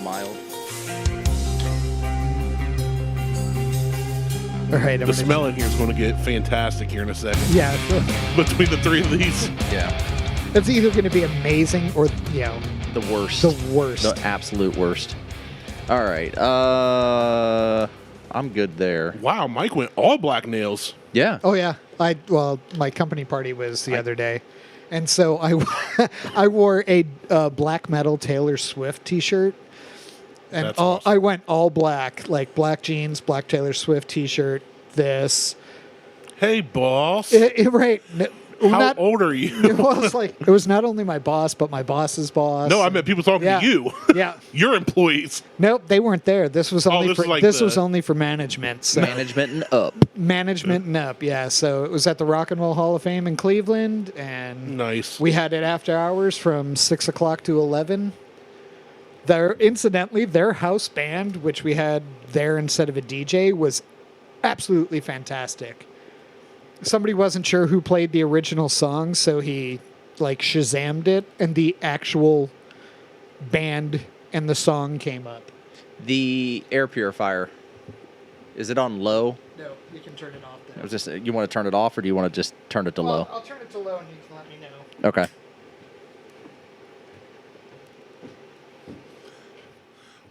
mild. All right. The smell in here is going to get fantastic here in a second. Yeah. Between the three of these. Yeah. It's either going to be amazing or, The worst. the worst. The absolute worst. All right. I'm good there. Wow, Mike went all black nails. Yeah. Oh yeah, my company party was the other day, and so I I wore a black metal Taylor Swift T-shirt, and That's awesome. I went all black, like black jeans, black Taylor Swift T-shirt. This, Hey, boss. right? How old are you? It was not only my boss, but my boss's boss. No, I meant people talking Yeah. to you. Yeah. Your employees. Nope, they weren't there. This was only this for is like this the- was only for management. So. Management and up. Management and up, yeah. So it was at the Rock and Roll Hall of Fame in Cleveland, and Nice. we had it after hours from 6 o'clock to 11. Incidentally, their house band, which we had there instead of a DJ, was absolutely fantastic. Somebody wasn't sure who played the original song, so he Shazammed it, and the actual band and the song came up. The air purifier, is it on low? No, you can turn it off I was just, you want to turn it off, or do you want to just turn it to low? I'll turn it to low and you can let me know. Okay.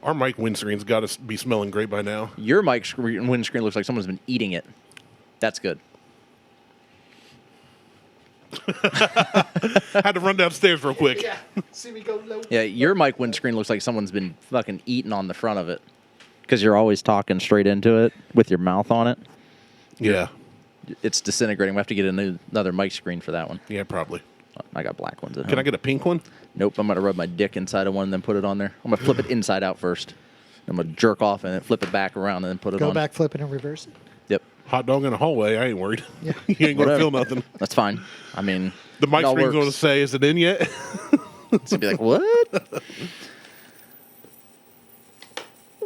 Our mic windscreen's got to be smelling great by now. Your mic windscreen looks like someone's been eating it. That's good. Had to run downstairs real quick. Yeah, see me go low. Yeah, your mic windscreen looks like someone's been fucking eating on the front of it. Because you're always talking straight into it with your mouth on it. Yeah. It's disintegrating. We have to get another mic screen for that one. Yeah, probably. I got black ones at home. Can I get a pink one? Nope, I'm going to rub my dick inside of one and then put it on there. I'm going to flip it inside out first. I'm going to jerk off and then flip it back around and then put it Go on. back, flip it, and reverse it. Yep. Hot dog in the hallway. I ain't worried. Yeah. You ain't going to Whatever. feel nothing. That's fine. I mean, The mic it all screen's going to works. say, is it in yet? It's going to be like, what?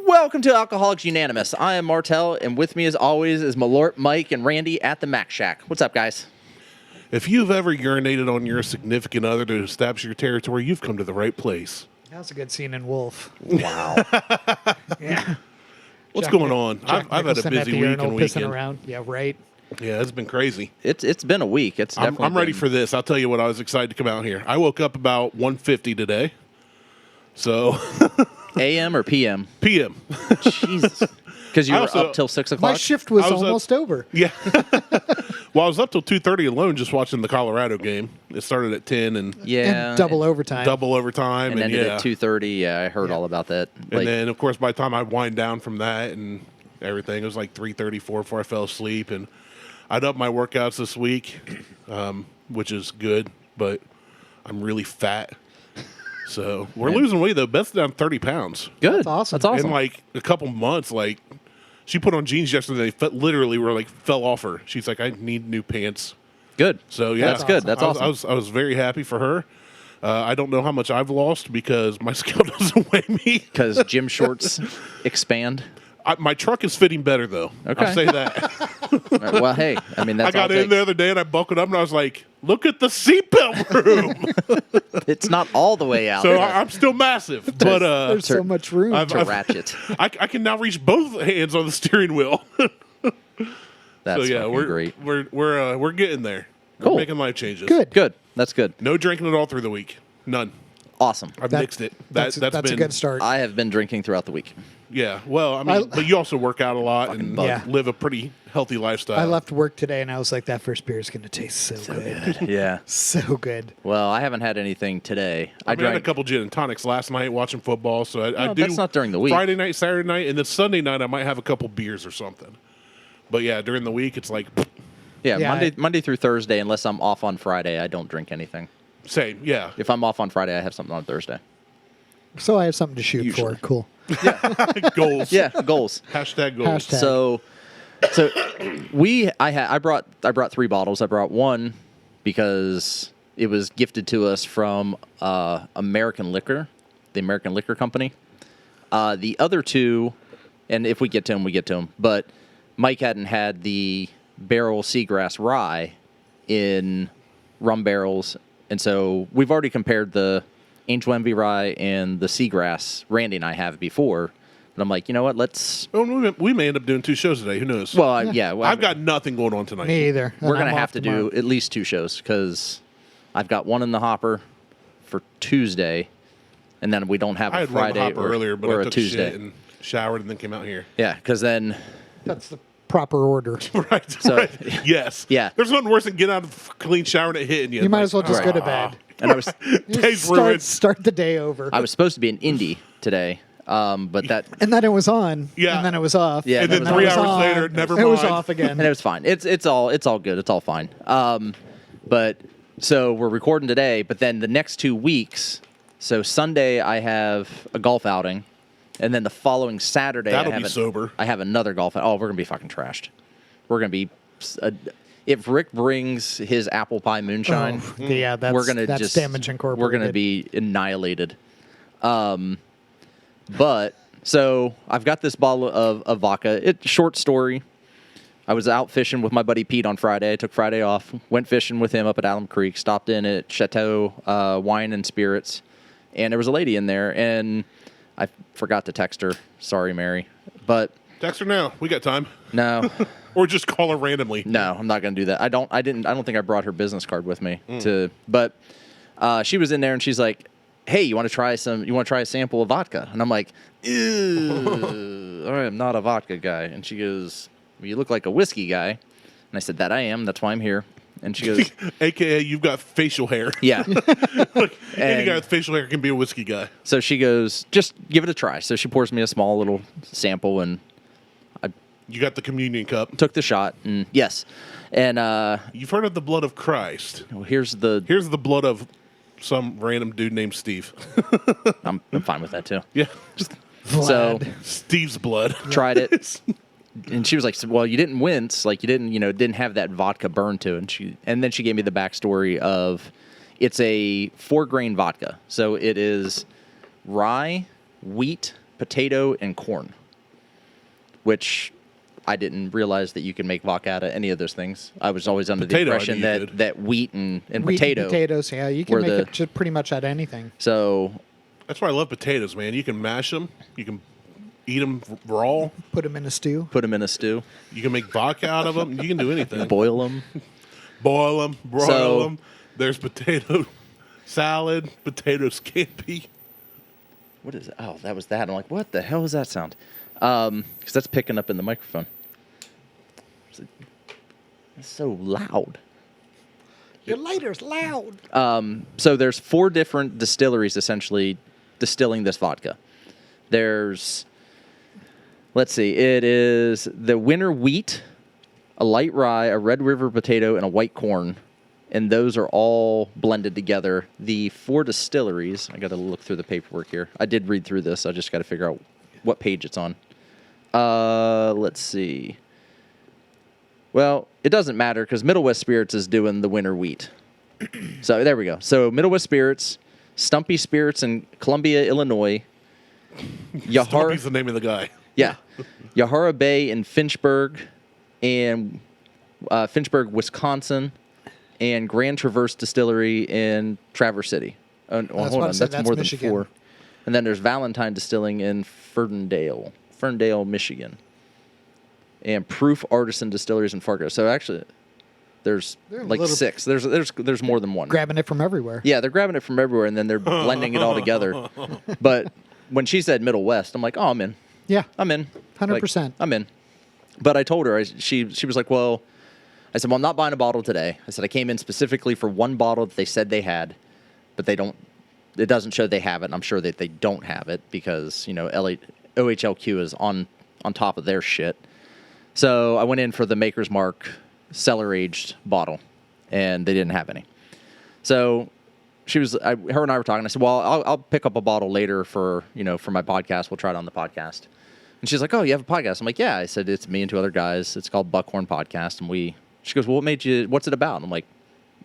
Welcome to Alcoholics Unanimous. I am Martelle, and with me as always is Malort, Mike, and Randy at the Mac Shack. What's up, guys? If you've ever urinated on your significant other to establish your territory, you've come to the right place. That was a good scene in Wolf. Wow. Yeah. What's Jack going Nich- on? Jack I've had a Nicholson at busy the week urinal and pissing weekend. around. Yeah, right. Yeah, it's been crazy. It's been a week. It's definitely I'm ready been- for this. I'll tell you what, I was excited to come out here. I woke up about 1:50 today. So, AM or PM? PM. Jesus. Because you I were also- up till 6 My o'clock? shift was I was up- almost over. Yeah. Well, I was up till 2:30 alone just watching the Colorado game. It started at 10 and Yeah. And double overtime. double overtime. And And, ended yeah. at 2:30. Yeah, I heard Yeah. all about that. And then, of course, by the time I wind down from that and everything, it was like 3:34 before I fell asleep. And I'd up my workouts this week, which is good, but I'm really fat. So we're losing weight, though. Beth's down 30 pounds. good. That's awesome. That's awesome. In like a couple months, like she put on jeans yesterday, literally were like fell off her. She's like, I need new pants. Good. So yeah, That's good. That's awesome. I was very happy for her. I don't know how much I've lost because my scale doesn't weigh me. Because gym shorts expand. My truck is fitting better though. Okay. I'll say that. Well, hey, I mean, that's I got all it in the other day and I buckled up and I was like, look at the seatbelt room. It's not all the way out. So I'm still massive, but There's so much room. to ratchet. I can now reach both hands on the steering wheel. That's So yeah, fucking we're great. we're getting there. Cool. We're making life changes. Good. Good. That's good. No drinking at all through the week. None. Awesome. I've That- mixed it. That's That's a been good start. I have been drinking throughout the week. Yeah. Well, I mean, but you also work out a lot and bug. Yeah. live a pretty healthy lifestyle. I left work today and I was like, that first beer is going to taste so good. Yeah. So good. Well, I haven't had anything today. I drank had a couple gin and tonics last night watching football, so I No, do. that's not during the week. Friday night, Saturday night, and then Sunday night I might have a couple beers or something. But yeah, during the week it's like Yeah, Yeah, Monday through Thursday, unless I'm off on Friday, I don't drink anything. same. Yeah. If I'm off on Friday, I have something on Thursday. So I have something to shoot Usually. for. Cool. Goals. Yeah, goals. Hashtag goals. Hashtag. So I brought 3 bottles. I brought one because it was gifted to us from American Liquor, the American Liquor Company. The other 2, and if we get to them, we get to them. But Mike hadn't had the barrel seagrass rye in rum barrels, and so we've already compared the Angel Envy Rye and the Seagrass Randy and I have before. But I'm like, you know what? Let's. Oh, we may end up doing 2 shows today. Who knows? Well, I've got nothing going on tonight. Me either. We're And gonna I'm have off to tomorrow. do at least 2 shows because I've got one in the hopper for Tuesday, and then we don't have I a had run the Friday hopper earlier, but or I a took Tuesday. shit and showered and then came out here. Yeah, because then That's the proper order. Right. So- right. Yes. Yeah. There's nothing worse than getting out of a clean shower and it hitting you. You might as well just Right. go to bed. and I was Day's ruined. Start the day over. I was supposed to be in Indy today, but that And then it was on. Yeah. And then it was off. Yeah, And then that 3 was hours on. later, never It was mind. off again. and it was fine. It's all good. It's all fine. But so we're recording today, but then the next 2 weeks. So Sunday I have a golf outing, and then the following Saturday That'll I have be sober. I have another golf. Oh, we're gonna be fucking trashed. We're gonna be. If Rick brings his apple pie moonshine, Oh, yeah, that's, we're gonna that's just Damage Incorporated. we're gonna be annihilated. But so I've got this bottle of vodka. It's short story. I was out fishing with my buddy Pete on Friday. I took Friday off. Went fishing with him up at Alum Creek. Stopped in at Chateau Wine and Spirits, and there was a lady in there, and I forgot to text her. Sorry, Mary, but Text her now. We got time. no. Or just call her randomly. No, I'm not going to do that. I don't think I brought her business card with me but she was in there and she's like, "Hey, you want to try a sample of vodka?" And I'm like, "Ew, I'm not a vodka guy." And she goes, "Well, you look like a whiskey guy." And I said, "That I am. That's why I'm here." And she goes, AKA, you've got facial hair. "Yeah." Any guy with facial hair can be a whiskey guy. So she goes, "Just give it a try." So she pours me a small little sample and You got the communion cup. took the shot. And yes. And You've heard of the blood of Christ. here's the Here's the blood of some random dude named Steve. I'm fine with that too. Yeah. So Vlad. Steve's blood. tried it, and she was like, "Well, you didn't wince, like you didn't have that vodka burn to it." And then she gave me the backstory of it's a 4-grain vodka, so it is rye, wheat, potato, and corn, which I didn't realize that you could make vodka out of any of those things. I was always under Potato, the I impression knew you could. that wheat and Wheat potato. and potatoes, yeah. You were can make the- it just pretty much out of anything. So That's why I love potatoes, man. You can mash them. You can eat them raw. Put them in a stew. put them in a stew, You can make vodka out of them. You can do anything. boil them. Boil them, broil So- them. There's potato salad, potato scampi. What is it? Oh, that was that. I'm like, what the hell is that sound? Because that's picking up in the microphone. It's so loud. Your lighter's loud. So there's 4 different distilleries essentially distilling this vodka. There's, let's see, it is the winter wheat, a light rye, a red river potato, and a white corn. And those are all blended together. The 4 distilleries, I got to look through the paperwork here. I did read through this. I just got to figure out what page it's on. Let's see. Well, it doesn't matter because Middle West Spirits is doing the winter wheat. So there we go. So Middle West Spirits, Stumpy Spirits in Columbia, Illinois. Stumpy's the name of the guy. Yeah. Yahara Bay in Finchburg and Finchburg, Wisconsin, and Grand Traverse Distillery in Traverse City. Oh, well, That's hold what I on, said, that's more that's than Michigan. 4. And then there's Valentine Distilling in Ferndale, Michigan. And Proof Artisan Distilleries in Fargo. So actually, there's They're a like little- 6. There's more than one. Grabbing it from everywhere. Yeah, they're grabbing it from everywhere and then they're blending it all together. But when she said Middle West, I'm like, oh, I'm in. Yeah. I'm in. 100%. Like, I'm in. But I told her, she was like, well, I said, well, I'm not buying a bottle today. I said, I came in specifically for one bottle that they said they had, but they don't, it doesn't show they have it. And I'm sure that they don't have it because, OHLQ is on top of their shit. So I went in for the Maker's Mark cellar aged bottle and they didn't have any. So her and I were talking. I said, well, I'll pick up a bottle later for my podcast. We'll try it on the podcast. And she's like, oh, you have a podcast? I'm like, yeah. I said, it's me and 2 other guys. It's called Buckhorn Podcast. And she goes, well, what's it about? And I'm like,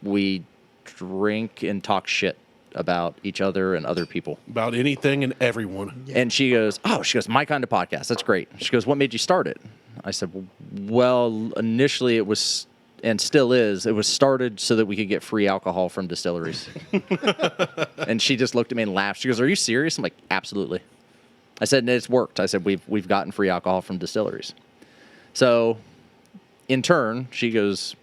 we drink and talk shit about each other and other people. About anything and everyone. And she goes, my kind of podcast. That's great. She goes, what made you start it? I said, well, initially it was and still is. It was started so that we could get free alcohol from distilleries. And she just looked at me and laughed. She goes, "Are you serious?" I'm like, "Absolutely." I said, "It's worked." I said, "We've gotten free alcohol from distilleries." So, in turn, she goes,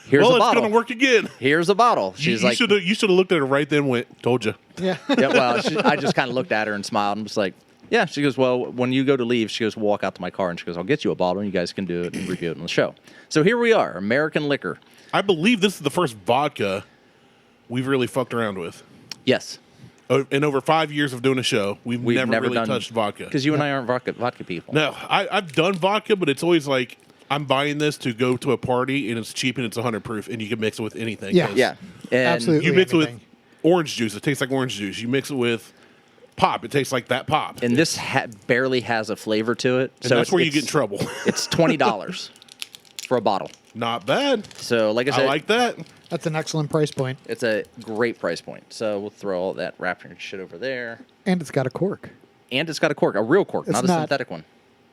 "Here's a bottle." Well, it's going to work again. Here's a bottle. She's like, you should have looked at her right then and went, "Told you." Yeah. yeah, well, I just kind of looked at her and smiled and was like, yeah. She goes, "Well, when you go to leave," she goes, "we'll walk out to my car," and she goes, "I'll get you a bottle and you guys can do it and review it on the show." So here we are, American liquor. I believe this is the first vodka we've really fucked around with. Yes. In over 5 years of doing a show, we've never really touched vodka. Because you and I aren't vodka people. No, I've done vodka, but it's always like, I'm buying this to go to a party, and it's cheap, and it's 100 proof, and you can mix it with anything. Yeah. 'cause Yeah. And Absolutely. You mix it Anything. with orange juice, it tastes like orange juice. You mix it with pop, it tastes like that pop. And this barely has a flavor to it. And that's where you get in trouble. It's $20 for a bottle. Not bad. So, like I said, I like that. That's an excellent price point. it's a great price point. So we'll throw all that wrapping shit over there. And it's got a cork. And it's got a cork, a real cork, It's not a not- synthetic one.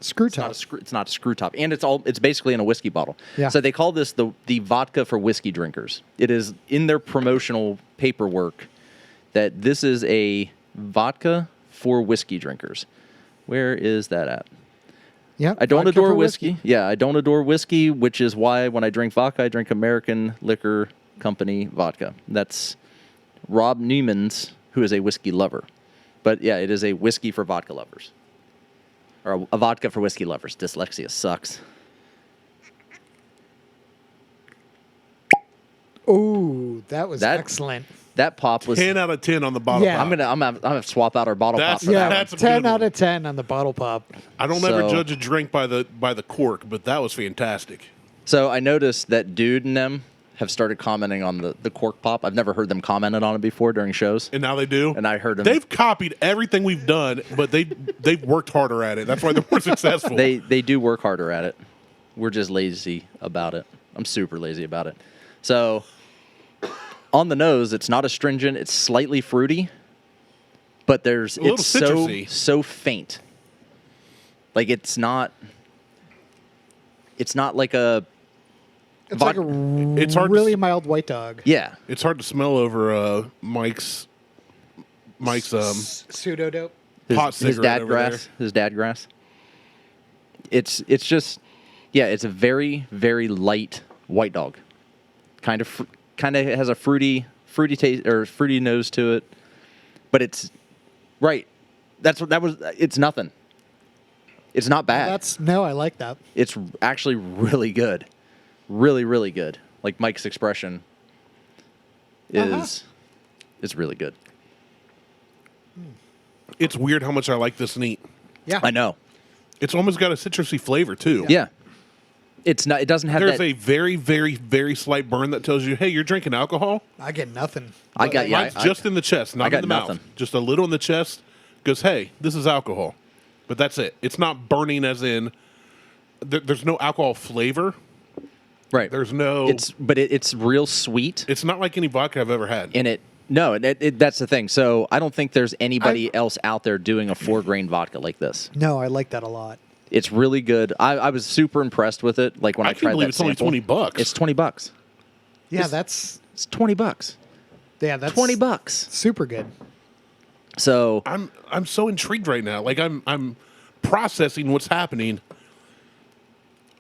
Screw It's not top. a screw. It's not a screw top, and it's basically in a whiskey bottle. Yeah. So they call this the vodka for whiskey drinkers. It is in their promotional paperwork that this is a vodka for whiskey drinkers. Where is that at? Yeah. I don't vodka adore for whiskey. Yeah, I don't adore whiskey, which is why when I drink vodka, I drink American Liquor Company vodka. That's Rob Newman's, who is a whiskey lover. But yeah, it is a whiskey for vodka lovers. Or a vodka for whiskey lovers. Dyslexia sucks. Oh, that was That- excellent. That pop was. 10 out of 10 on the bottle Yeah. pop. I'm gonna swap out our bottle That's- pop for Yeah, that. That's a 10 good out one. of 10 on the bottle pop. I don't ever So- judge a drink by the cork, but that was fantastic. So I noticed that Dude and them have started commenting on the cork pop. I've never heard them commented on it before during shows. And now they do. And I heard them. They've copied everything we've done, but they've worked harder at it. That's why they're more successful. They do work harder at it. We're just lazy about it. I'm super lazy about it. So on the nose, it's not astringent. It's slightly fruity, but little it's citrusy. so faint. Like it's not like a It's like a It's hard to really s- mild white dog. yeah. It's hard to smell over Mike's Pseudo dope. pot His cigarette dad over grass. His dad grass. It's just it's a very very light white dog. Kind of has a fruity taste or fruity nose to it, but it's right. It's nothing. It's not bad. I like that. It's actually really good. Really, really good. Like Mike's expression is really good. It's weird how much I like this neat. Yeah. I know. It's almost got a citrusy flavor too. Yeah. It's not. It doesn't have There's that. a very, very, very slight burn that tells you, hey, you're drinking alcohol. I get nothing. I got Mine's just in the chest, not got in the nothing. mouth. Just a little in the chest. Goes, hey, this is alcohol. But that's it. It's not burning as in there's no alcohol flavor. right. There's no. It's real sweet. It's not like any vodka I've ever had. In it. No, that's the thing. So I don't think there's anybody else out there doing a 4-grain vodka like this. No, I like that a lot. It's really good. I was super impressed with it. Like when I I can't tried believe that it's only sample. $20. It's $20. Yeah, It's $20. that's $20. super good. So I'm so intrigued right now. Like I'm processing what's happening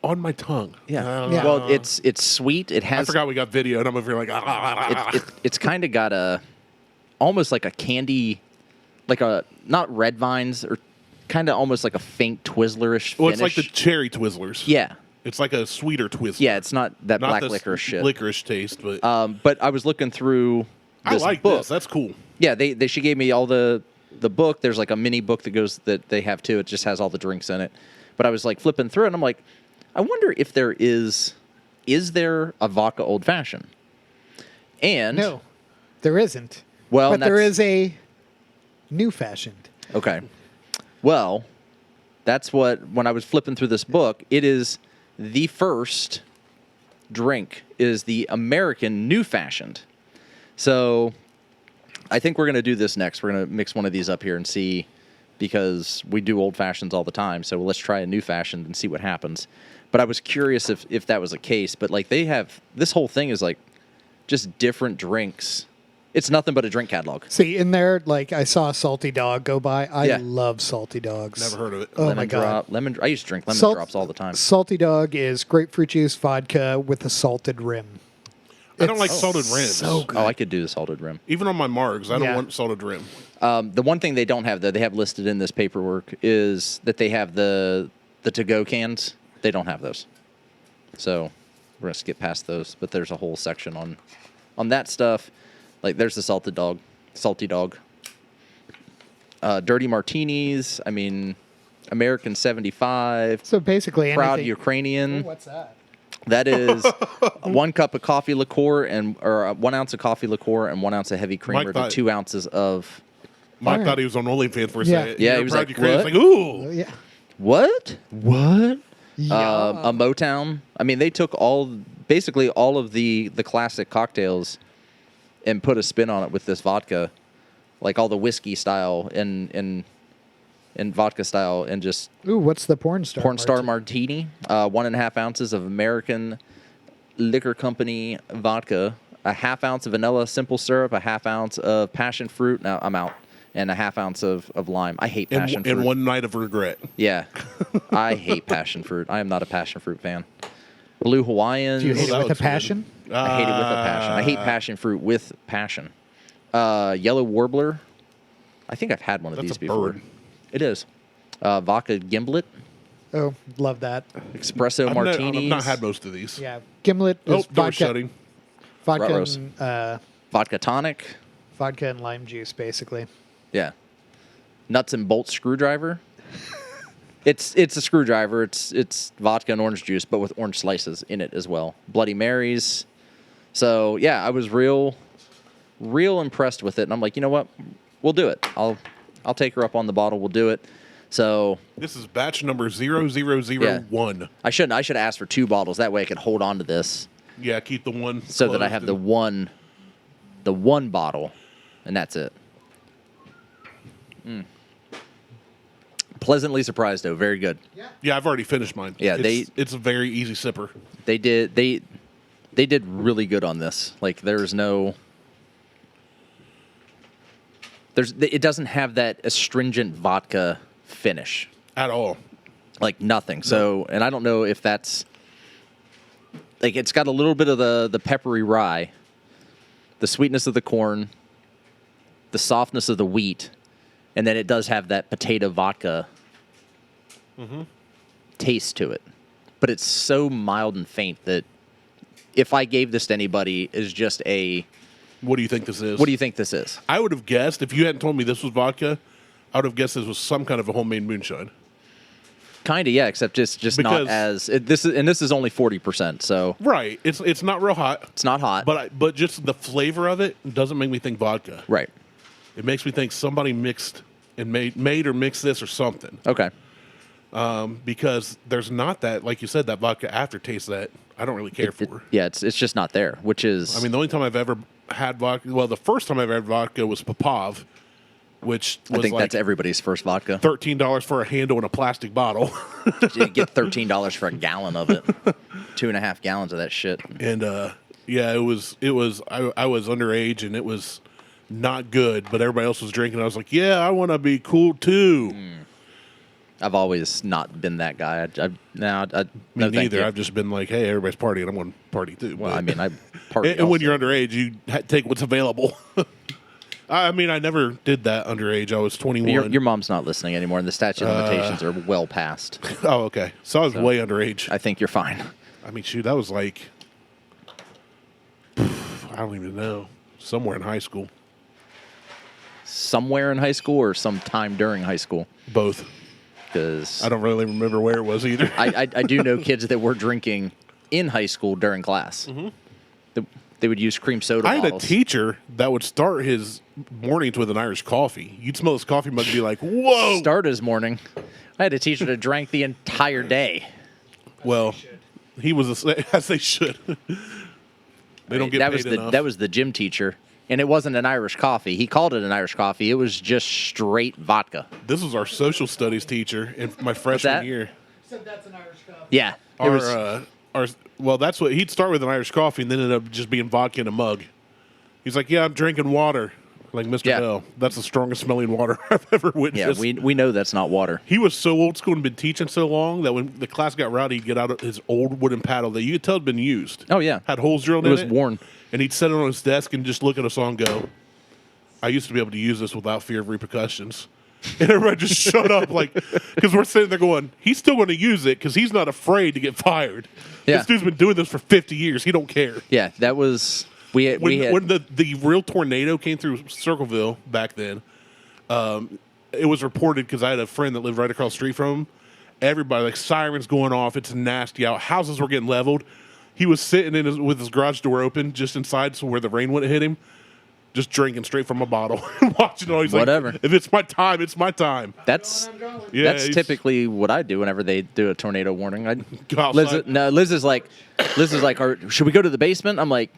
on my tongue. yeah. Yeah. Well, it's sweet. It I has. forgot we got video, and I'm over here like. It's kind of got a almost like a candy, like a not red vines or kind of almost like a faint Twizzlerish finish. Well, it's like the cherry Twizzlers. yeah. It's like a sweeter Twizzler. Yeah, it's not that Not black this licorice shit. Licorice taste, but But I was looking through I this like book. this. That's cool. Yeah, she gave me all the book. There's like a mini book that they have too. It just has all the drinks in it. But I was like flipping through it, and I'm like, I wonder if there is there a vodka old fashioned? And No, there isn't. well, but and there that's- is a new fashioned. Okay. Well, that's what when I was flipping through this book, it is the first drink is the American new fashioned. So I think we're going to do this next. We're going to mix one of these up here and see because we do old fashions all the time. So let's try a new fashion and see what happens. But I was curious if that was the case. But like they have this whole thing is like just different drinks. It's nothing but a drink catalog. See, in there, like I saw a salty dog go by. I Yeah. love salty dogs. Never heard of it. Oh my god. I used to drink lemon Salt- drops all the time. Salty dog is grapefruit juice vodka with a salted rim. I don't like It's salted rims. so good. Oh, I could do the salted rim. Even on my margs, I don't Yeah. want salted rim. The one thing they don't have, though, they have listed in this paperwork is that they have the to-go cans. They don't have those. So we're going to skip past those. But there's a whole section on that stuff. Like, there's the salty dog. Dirty martinis. I mean, American 75. So basically, Proud anything. Ukrainian. What's that? That is 1 cup of coffee liqueur or 1 ounce of coffee liqueur and 1 ounce of heavy creamer to thought- 2 ounces of. Mike Alright. thought he was on OnlyFans for a Yeah. second. Yeah, You know, he was Proud like, Ukrainian. what? It's like, ooh. Yeah. What? Yeah. A Motown. I mean, they took basically all of the classic cocktails and put a spin on it with this vodka, like all the whiskey style and vodka style, and just Ooh, what's the porn star? porn star martini. 1.5 ounces of American Liquor Company vodka, a half ounce of vanilla simple syrup, a half ounce of passion fruit. Now I'm out. And a half ounce of lime. I hate passion fruit. And one night of regret. Yeah. I hate passion fruit. I am not a passion fruit fan. Blue Hawaiians. Do you hate that it with a looks good. passion? I hate it with a passion. I hate passion fruit with passion. Yellow Warbler. I think I've had one of That's these a before. bird. It is. Vodka Gimlet. Oh, love that. Espresso I've martinis. not had most of these. Yeah. Gimlet Oh, is door vodka, shutting. vodka, Ruh-rohs. and, Vodka tonic. vodka and lime juice, basically. Yeah. Nuts and bolt screwdriver. It's a screwdriver. It's vodka and orange juice, but with orange slices in it as well. Bloody Marys. So yeah, I was real impressed with it, and I'm like, you know what? We'll do it. I'll take her up on the bottle. We'll do it. So This is batch number 0001. I should ask for 2 bottles. That way I could hold on to this Yeah, keep the one. so that I closed have and- the one bottle, and that's it. Pleasantly surprised, though. Very good. Yeah, I've already finished mine. Yeah, it's a very easy sipper. They did really good on this. Like it doesn't have that astringent vodka finish. At all. Like nothing. So, and I don't know if that's like it's got a little bit of the peppery rye, the sweetness of the corn, the softness of the wheat, and then it does have that potato vodka taste to it. But it's so mild and faint that if I gave this to anybody is just What do you think this is? what do you think this is? I would have guessed, if you hadn't told me this was vodka, I would have guessed this was some kind of a homemade moonshine. Kind of, yeah, except it's just not Because- this is only 40%, so Right. It's not real hot, it's not hot. but just the flavor of it doesn't make me think vodka. Right. It makes me think somebody mixed and made or mixed this or something. Okay. Because there's not that, like you said, that vodka aftertaste that I don't really care for. Yeah, it's just not there, which is I mean, the only time I've ever had vodka, well, the first time I've ever had vodka was Popov, which was I think like that's everybody's first vodka. $13 for a handle in a plastic bottle. You get $13 for a gallon of it. 2.5 gallons of that shit. And yeah, I was underage and it was not good, but everybody else was drinking. I was like, yeah, I want to be cool too. I've always not been that guy. Me no, thank neither. you. I've just been like, hey, everybody's partying. I'm going to party too. Well, But- I mean, I party. and when also. you're underage, you take what's available. I mean, I never did that underage. I was 21. Your mom's not listening anymore, and the statute of limitations are well past. Oh, okay. So I was way underage. I think you're fine. I mean, shoot, that was like, I don't even know, somewhere in high school. Somewhere in high school or sometime during high school, Both. because I don't really remember where it was either. I do know kids that were drinking in high school during class. They would use cream soda I had bottles. a teacher that would start his mornings with an Irish coffee. You'd smell his coffee mug and be like, whoa. Start his morning. I had a teacher that drank the entire day. Well, he was as they should. They don't get that paid was enough. that was the gym teacher. And it wasn't an Irish coffee. He called it an Irish coffee. It was just straight vodka. This was our social studies teacher in my freshman that? year. Said that's an Irish coffee. Yeah. Well, that's what he'd start with an Irish coffee and then ended up just being vodka in a mug. He's like, yeah, I'm drinking water. Like Mr. Yeah. Bell. That's the strongest smelling water I've ever Yeah, witnessed. we know that's not water. He was so old school and been teaching so long that when the class got rowdy, he'd get out his old wooden paddle that you could tell had been used. Oh, yeah. Had holes drilled It in was it. worn. And he'd set it on his desk and just look at us all and go, I used to be able to use this without fear of repercussions. And everybody just shut up, like, because we're sitting there going, he's still going to use it because he's not afraid to get fired. Yeah. This dude's been doing this for 50 years. He don't care. Yeah, that was... When the real tornado came through Circleville back then, it was reported because I had a friend that lived right across the street from him. Everybody, like, sirens going off. It's nasty out. Houses were getting leveled. He was sitting with his garage door open just inside so where the rain wouldn't hit him, just drinking straight from a bottle and watching it all. He's Whatever. like, if it's my time, it's my time. That's Yeah, that's typically what I do whenever they do a tornado warning. Go outside. Liz is like, should we go to the basement? I'm like,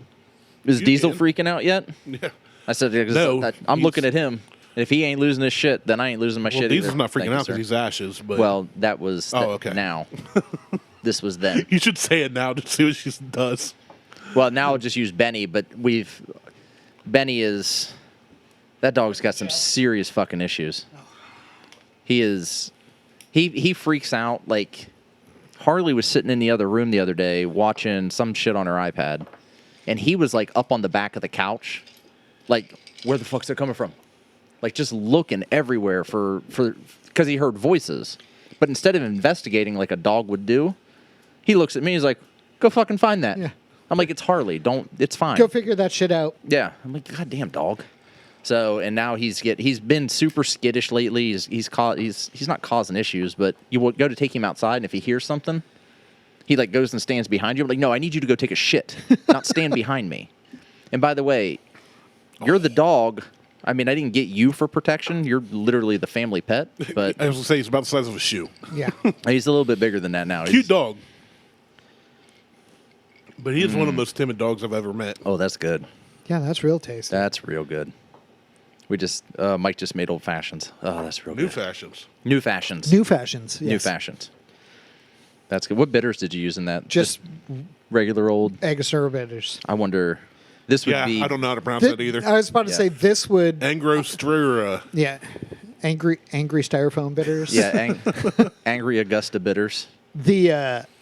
is You Diesel can. freaking out yet? Yeah. I said, No, I'm looking at him. If he ain't losing his shit, then I ain't losing my Well, shit Diesel's either. not freaking Thank you, out because sir. he's ashes. But Well, that was okay. now. This was then. you should say it now to see what she does. Well, now I'll just use Benny, but Benny is, that dog's got some serious fucking issues. He freaks out. Like, Harley was sitting in the other room the other day watching some shit on her iPad, and he was like up on the back of the couch, like, where the fuck's it coming from? Like, just looking everywhere because he heard voices. But instead of investigating like a dog would do, he looks at me, he's like, go fucking find that. Yeah. I'm like, it's Harley. It's fine. Go figure that shit out. Yeah. I'm like, goddamn dog. So, and now he's been super skittish lately. He's not causing issues, but you will go to take him outside, and if he hears something, he like goes and stands behind you. I'm like, no, I need you to go take a shit, not stand behind me. And by the way, you're the dog. I mean, I didn't get you for protection. You're literally the family pet, but I was going to say, he's about the size of a shoe. Yeah. he's a little bit bigger than that now. Cute dog. But he is one of the most timid dogs I've ever met. Oh, that's good. Yeah, that's real tasty. That's real good. Mike just made old fashions. Oh, that's real New good. fashions. New fashions. New fashions. Yes. New fashions. That's good. What bitters did you use in that? Just regular old. Angostura bitters. I wonder. This would Yeah, be. I don't know how to pronounce that either. I was about to Yeah. say this would. Angostura. Yeah. Angry styrofoam bitters. Yeah, angry Augusta bitters.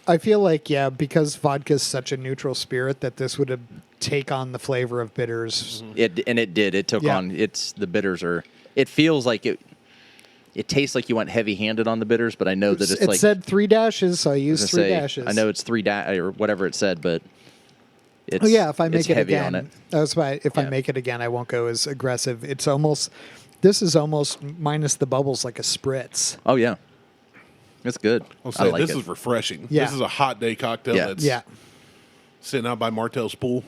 I feel like, because vodka is such a neutral spirit that this would take on the flavor of bitters. It did. It took Yeah. on. The bitters are. It feels like it. It tastes like you went heavy-handed on the bitters, but I know that it's It like. said 3 dashes, so I I was used gonna 3 say, dashes. I know it's 3 or whatever it said, but. It's, Oh yeah, if I it's make it heavy again, on it. that's why. If I Yeah. make it again, I won't go as aggressive. It's almost. This is almost minus the bubbles, like a spritz. Oh yeah, it's good. I'll I say like this it. is refreshing. Yeah. This is a hot day cocktail Yeah. that's Yeah. sitting out by Martelle's pool.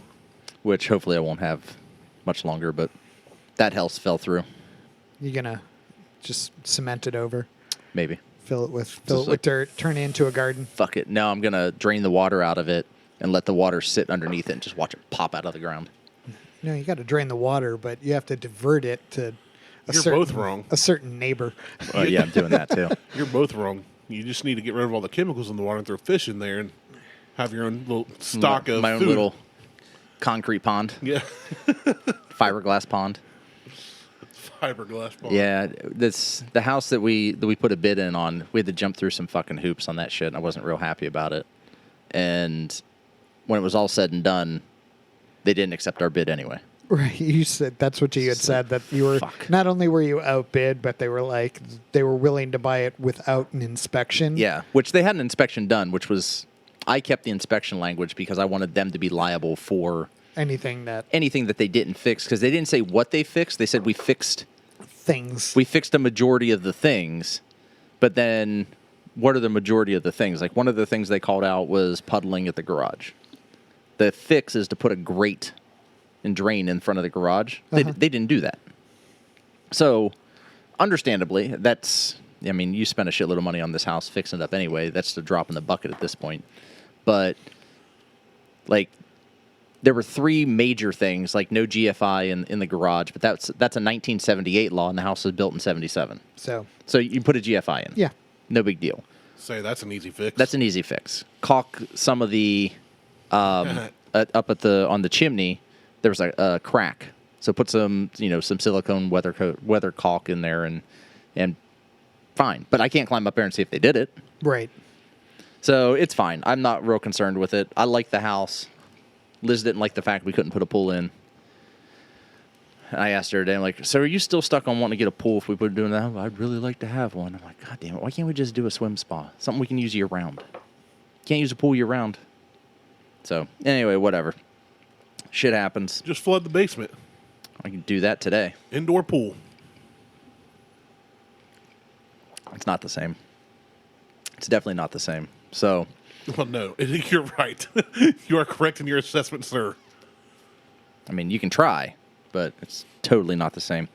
Which hopefully I won't have much longer, but that house fell through. You're gonna just cement it over, Maybe. fill it with like- dirt, turn it into a garden. Fuck it. No, I'm gonna drain the water out of it and let the water sit underneath it and just watch it pop out of the ground. No, you got to drain the water, but you have to divert it to. You're both wrong. A certain neighbor. Yeah, I'm doing that too. You're both wrong. You just need to get rid of all the chemicals in the water and throw fish in there and have your own little stock of my own food. little concrete pond, Yeah. fiberglass pond. Fiberglass ball. Yeah, the house that we put a bid in on. We had to jump through some fucking hoops on that shit, and I wasn't real happy about it. And when it was all said and done, they didn't accept our bid anyway. Right, you said that's what you had said, that you were Fuck. not only were you outbid, but they were willing to buy it without an inspection. Yeah, which they had an inspection done, which was I kept the inspection language because I wanted them to be liable for Anything that anything that they didn't fix, because they didn't say what they fixed. They said we fixed things. a majority of the things, but then what are the majority of the things? Like one of the things they called out was puddling at the garage. The fix is to put a grate and drain in front of the garage. They didn't do that. So, understandably, you spent a shitload of money on this house fixing it up anyway. That's the drop in the bucket at this point. But, like, there were three major things, like no GFI in the garage, but that's a 1978 law, and the house was built in 77. So you put a GFI in. yeah, No big deal. Say that's an easy fix. That's an easy fix. Caulk some of the up on the chimney. There was a crack, so put some silicone weather caulk in there and fine. But I can't climb up there and see if they did it. right. So it's fine. I'm not real concerned with it. I like the house. Liz didn't like the fact we couldn't put a pool in. I asked her today, I'm like, so are you still stuck on wanting to get a pool if we put doing that? I'd really like to have one. I'm like, God damn it, why can't we just do a swim spa? Something we can use year round. Can't use a pool year round. So anyway, whatever. Shit happens. Just flood the basement. I can do that today. Indoor pool. It's not the same. It's definitely not the same. So Well, no, you're right. You are correct in your assessment, sir. I mean, you can try, but it's totally not the same.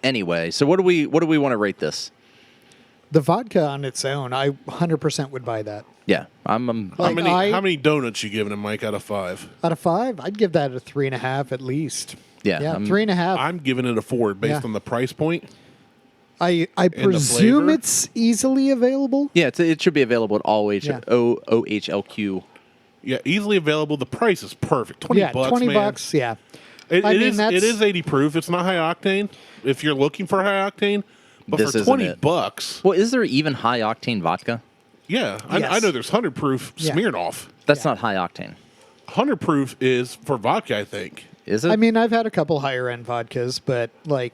Anyway, so what do we want to rate this? The vodka on its own, I 100% would buy that. Yeah, I'm How Like, how many donuts you giving him, Mike, out of 5? Out of 5, I'd give that a 3.5 at least. Yeah, Yeah, I'm- 3.5. I'm giving it a 4 based Yeah. on the price point. I the presume flavor? it's easily available. yeah, it should be available at all Yeah. OHLQ. Yeah, easily available. The price is perfect. 20 Yeah, bucks, 20 man. bucks. Yeah. It, I it mean, is that's- it is 80 proof. It's not high octane. If you're looking for high octane, but This for isn't 20 it. bucks, Well, is there even high octane vodka? yeah, I Yes. know there's 100 proof Yeah. Smirnoff. That's Yeah. not high octane, 100 proof is for vodka, I think. is it? I mean, I've had a couple higher end vodkas, but like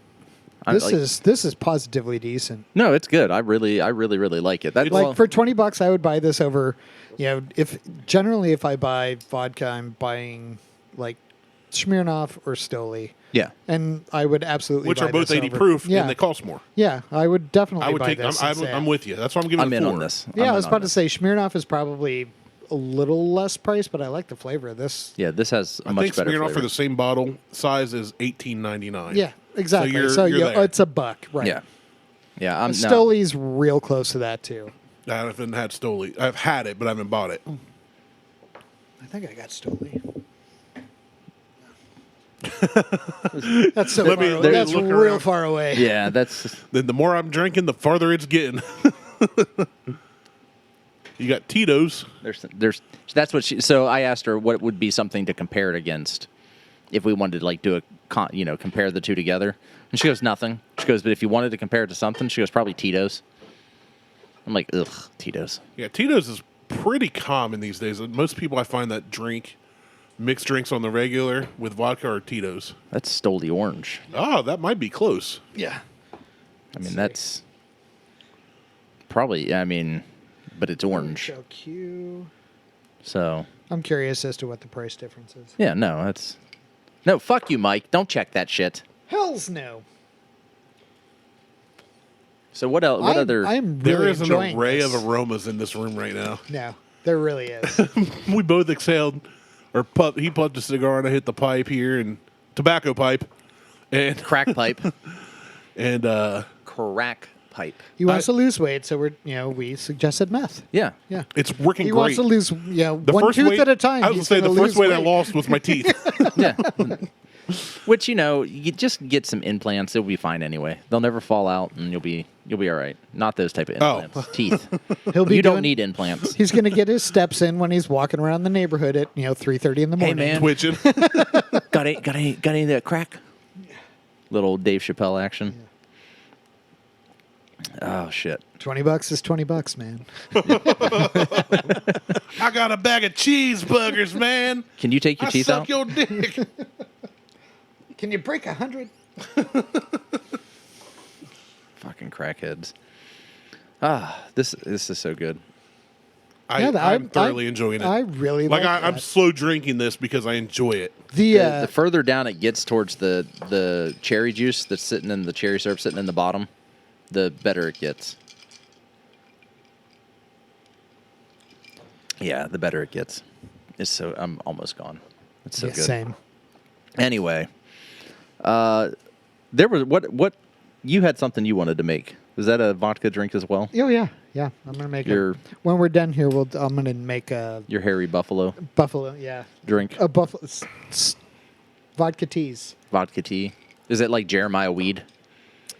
this is positively decent. no, it's good. I really like it. That, It's- Like for 20 bucks, I would buy this over. If I buy vodka, I'm buying like Smirnoff or Stoli, yeah, and I would absolutely Which buy are both this 80 over. proof, Yeah, and they cost more. yeah, I would definitely. I would buy take. this. I'm with you. That's why I'm giving I'm it a in 4. on this. Yeah, I'm I was in about on to this. say Smirnoff is probably a little less priced, but I like the flavor of this. Yeah, this has a I much think better Smirnoff flavor. for the same bottle size is $18.99. Yeah, exactly. So you're there. It's a buck, right? Yeah, yeah. I'm no, Stoli's real close to that too. I haven't had Stoli. I've had it, but I haven't bought it. I think I got Stoli. That's so Let far me- away. let me That's look real around. far away. Yeah, that's Then the more I'm drinking, the farther it's getting. You got Tito's. there's that's what she. So I asked her what would be something to compare it against if we wanted to like do compare the two together, and she goes nothing. She goes, but if you wanted to compare it to something, she goes probably Tito's. I'm like, ugh, Tito's. Yeah, Tito's is pretty common these days. Most people I find that drink mixed drinks on the regular with vodka or Tito's. That's Stoli Orange. Oh, that might be close. Yeah. I mean, that's probably. I mean, but it's orange. HLQ. So I'm curious as to what the price difference is. yeah, no, that's no. Fuck you, Mike. Don't check that shit. Hells no. So what else? What other? I'm really There is an enjoying array this. of aromas in this room right now. No, there really is. We both exhaled, or he puffed a cigar and I hit the pipe here, and tobacco pipe, and crack pipe. and Crack pipe. He wants to lose weight, so we suggested meth. Yeah. Yeah. it's working He great. wants to lose The one first tooth weight- at a time. I was He's gonna say the gonna first lose weight I lost was my teeth. Yeah. Which you just get some implants, it'll be fine anyway. They'll never fall out, and you'll be all right. Not those type of Oh. implants. Teeth. He'll be You don't doing- need implants. He's going to get his steps in when he's walking around the neighborhood at 3:30 in the Hey, morning. man. Twitching. got any of that crack? Little Dave Chappelle action. Oh shit. $20 is $20, man. I got a bag of cheeseburgers, man. Can you take your I teeth suck out? your dick. Can you break 100? Fucking crackheads. Ah, this is so good. I'm thoroughly enjoying it. I really like I'm that. slow drinking this because I enjoy it. The further down it gets towards the cherry juice that's sitting in the cherry syrup sitting in the bottom, the better it gets. Yeah, the better it gets. I'm almost gone. It's so Yeah, good. same. Anyway, there was what you had something you wanted to make. Was that a vodka drink as well? Oh, yeah. Yeah, I'm gonna make Your- it. When we're done here, I'm gonna make a Your hairy buffalo buffalo. Yeah, drink. a buffalo vodka teas. Vodka tea. Is it like Jeremiah Weed?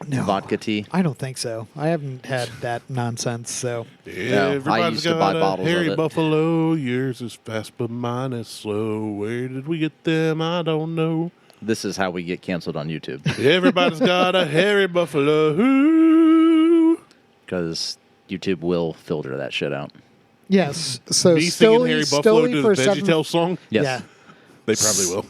No, Vodka tea? I don't think so. I haven't had that nonsense. So Everybody's used to got buy a bottles of hairy it. buffalo. Yours is fast, but mine is slow. Where did we get them? I don't know. This is how we get canceled on YouTube. Everybody's got a hairy buffalo. Ooh. Because YouTube will filter that shit out. yes, so Me singing Hairy Buffalo Stoli to for the VeggieTales song? Yes. Yeah, They probably will.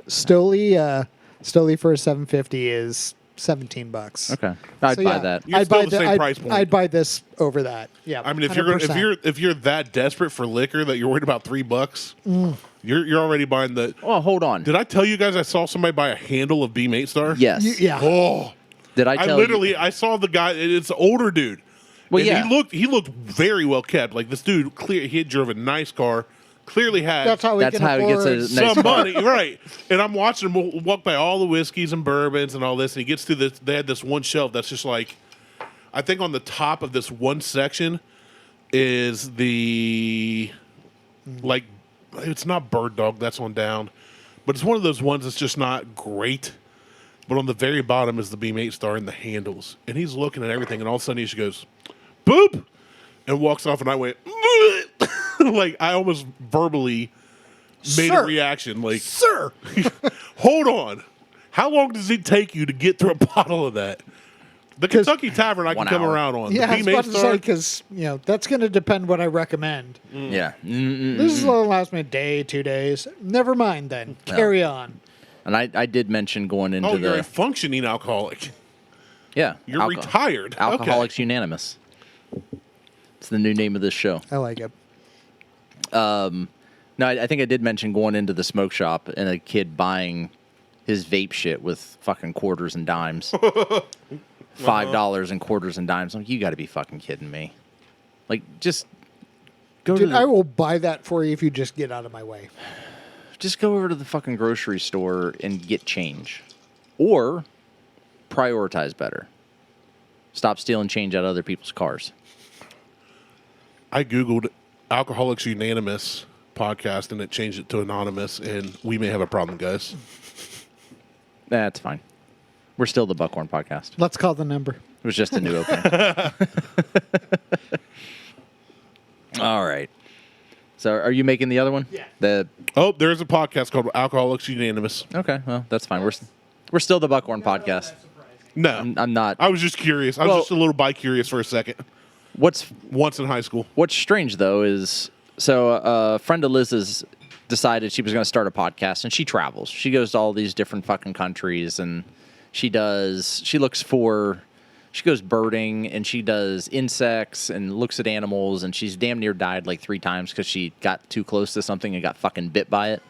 Stoli for a 750 is $17. Okay. I'd So, buy yeah, that. You're still the same price point. I'd buy this over that. Yeah, I mean, if 100%. you're that desperate for liquor that you're worried about $3, you're already buying the. Oh, hold on. Did I tell you guys I saw somebody buy a handle of Beam 8 Star? Yes. Yeah. Oh, Did I tell you? I saw the guy. It's an older dude. Well, And yeah. he looked very well kept. Like this dude, he drove a nice car. Clearly had That's how he That's can how he gets afford. a nice some car. money, right? And I'm watching him walk by all the whiskeys and bourbons and all this, and he gets to this. They had this one shelf that's just like, I think on the top of this one section is the like, it's not Bird Dog, that's on down, but it's one of those ones that's just not great. But on the very bottom is the Beam 8 Star and the handles, and he's looking at everything, and all of a sudden he just goes, boop, and walks off, and I went, like I almost verbally made Sir. a reaction, like, Sir. hold on, how long does it take you to get through a bottle of that? The Kentucky Tavern I can 1 come hour. around on. Yeah, The I was Beam 8 about to say Star, because that's going to depend what I recommend. Yeah. This is going to last me a day, 2 days. Never mind then. Carry on. And I did mention going into you're a the functioning alcoholic. yeah. You're retired. Okay. Alcoholics Unanimous. It's the new name of this show. I like it. No, I think I did mention going into the smoke shop and a kid buying his vape shit with fucking quarters and dimes. $5 in quarters and dimes. I'm like, you got to be fucking kidding me. Like, just go Dude, to the, I will buy that for you if you just get out of my way. just go over to the fucking grocery store and get change, or prioritize better. Stop stealing change out of other people's cars. I Googled Alcoholics Unanimous podcast and it changed it to Anonymous, and we may have a problem, guys. That's fine. We're still the Buckhorn Podcast. Let's call the number. It was just a new opening. All right. So, are you making the other one? Yeah. The Oh, there's a podcast called Alcoholics Unanimous. okay. Well, that's fine. We're still the Buckhorn Podcast. No, I'm not. I was just curious. I was Well- just a little bi-curious for a second. What's Once in high school. strange though is so a friend of Liz's decided she was going to start a podcast, and she travels. She goes to all these different fucking countries, and she goes birding, and she does insects and looks at animals, and she's damn near died like 3 times because she got too close to something and got fucking bit by it.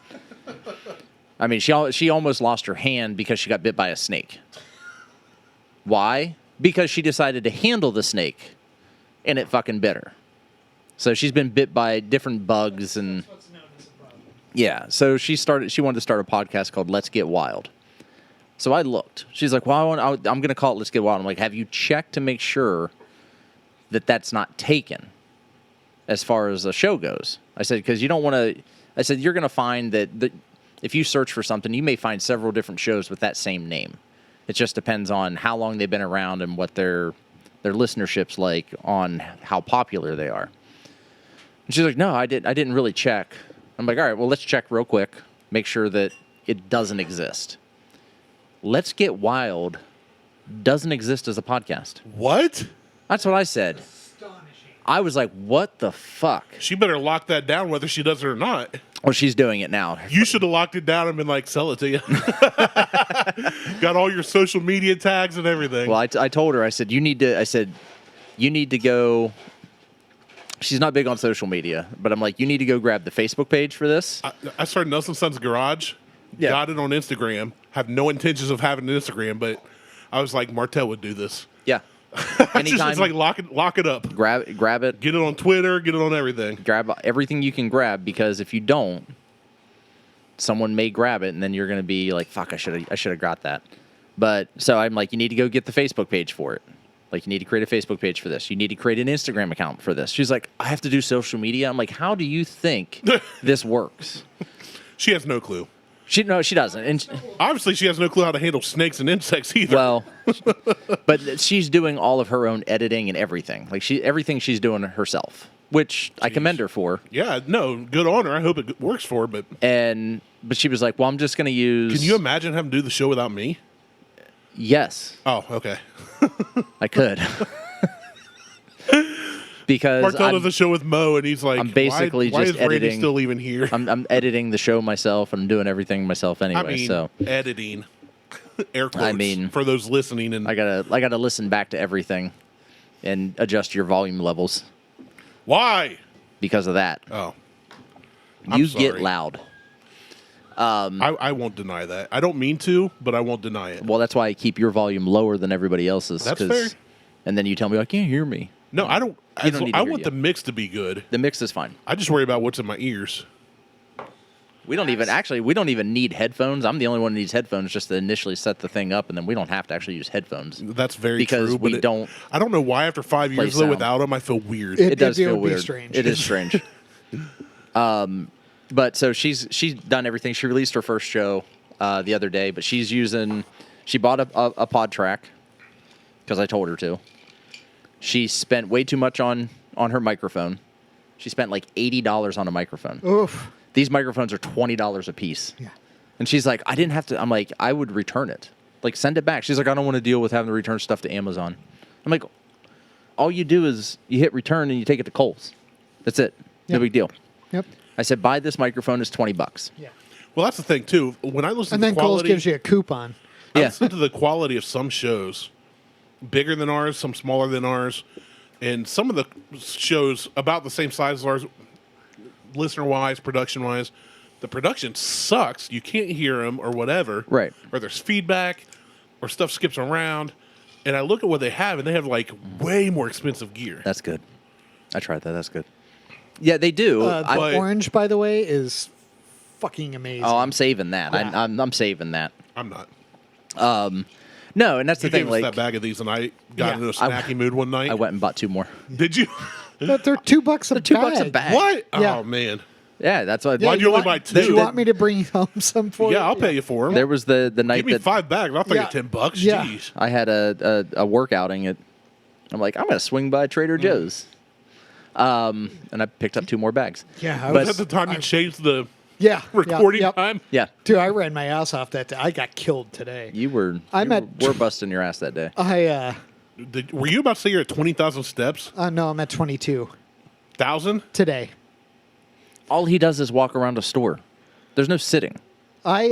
I mean, she almost lost her hand because she got bit by a snake. Why? Because she decided to handle the snake, and it fucking bit her. So she's been bit by different bugs, and yeah. So she wanted to start a podcast called Let's Get Wild. So I looked. She's like, "Well, I'm going to call it Let's Get Wild." I'm like, "Have you checked to make sure that that's not taken as far as the show goes?" I said, "Because you don't want to." I said, "You're going to find that if you search for something, you may find several different shows with that same name. It just depends on how long they've been around and what their listenership's like on how popular they are." And she's like, "No, I didn't really check." I'm like, "All right, well, let's check real quick, make sure that it doesn't exist." Let's Get Wild doesn't exist as a podcast. What? That's what I said. I was like, what the fuck? She better lock that down whether she does it or not. Well, she's doing it now. You should have locked it down and been like, sell it to you. Got all your social media tags and everything. Well, I told her, I said, you need to go. She's not big on social media, but I'm like, you need to go grab the Facebook page for this. I started Nelson Son's Garage. Yeah. Got it on Instagram. Have no intentions of having an Instagram, but I was like, Martelle would do this. Yeah. Anytime. It's like lock it up. grab it. Get it on Twitter. Get it on everything. Grab everything you can grab, because if you don't, someone may grab it, and then you're going to be like, fuck, I should have got that. But so I'm like, you need to go get the Facebook page for it. Like, you need to create a Facebook page for this. You need to create an Instagram account for this. She's like, I have to do social media. I'm like, how do you think this works? She has no clue. She doesn't. And Obviously, she has no clue how to handle snakes and insects either. well, but she's doing all of her own editing and everything. Like, everything she's doing herself, which I commend her for. Yeah, no, good on her. I hope it works for her. But she was like, well, I'm just going to use. Can you imagine having to do the show without me? Yes. Oh, okay. I could. Because Martelle does a show with Mo, and he's like, I'm basically why just is Randy editing. still even here? I'm editing the show myself, and I'm doing everything myself anyway. I mean, so editing. Air quotes I mean, for those listening. And I gotta listen back to everything and adjust your volume levels why? because of that. Oh, You sorry. get loud. I won't deny that. I don't mean to, but I won't deny it. Well, that's why I keep your volume lower than everybody else's. That's fair. And then you tell me, I can't hear me. No, I don't. You don't need to I hear want you. the mix to be good. The mix is fine. I just worry about what's in my ears. We don't even need headphones. I'm the only one who needs headphones just to initially set the thing up, and then we don't have to actually use headphones. That's very Because true. we but don't I don't know why after 5 play years though sound. without them, I feel weird. It does would feel be weird. strange. It is strange. But so she's done everything. She released her first show the other day, but she bought a pod track because I told her to. She spent way too much on her microphone. She spent like $80 on a microphone. Oof. These microphones are $20 a piece. Yeah. And she's like, I didn't have to. I'm like, I would return it. Like, send it back. She's like, I don't want to deal with having to return stuff to Amazon. I'm like, all you do is you hit return and you take it to Kohl's. That's it. No Yep. big deal. Yep. I said, buy this microphone. It's $20. Yeah. Well, that's the thing too. When I listen And to then the Kohl's quality, gives you a coupon. I Yeah. listen to the quality of some shows, bigger than ours, some smaller than ours, and some of the shows about the same size as ours, listener-wise, production-wise. The production sucks. You can't hear them or whatever. Right. Or there's feedback or stuff skips around. And I look at what they have, and they have, like, way more expensive gear. That's good. I tried that. That's good. Yeah, they do. The but- orange, by the way, is fucking amazing. I'm saving that. Yeah. I'm saving that. I'm not. No, and that's the You thing. gave us Like, that bag of these, and I got Yeah. into a snacky mood one night. I went and bought 2 more. Did you? But they're $2 a bag. $2 a bag. What? Yeah. Oh, man. Yeah, that's what. Yeah, Why'd you only buy 2? Do you want me to bring home some for you? Yeah, I'll pay you for them. There was the night Give me that 5 bags. I'll throw Yeah. you $10. Yeah. Jeez. I had a work outing at. I'm like, I'm gonna swing by Trader Joe's, and I picked up 2 more bags. Yeah, I But- Was that the time you changed the Yeah. recording yep. time? Yeah, Dude, I ran my ass off that day. I got killed today. you were. I'm you at- were busting your ass that day. Were you about to say you're at 20,000 steps? No, I'm at 22 1,000? today. All he does is walk around a store. There's no sitting. I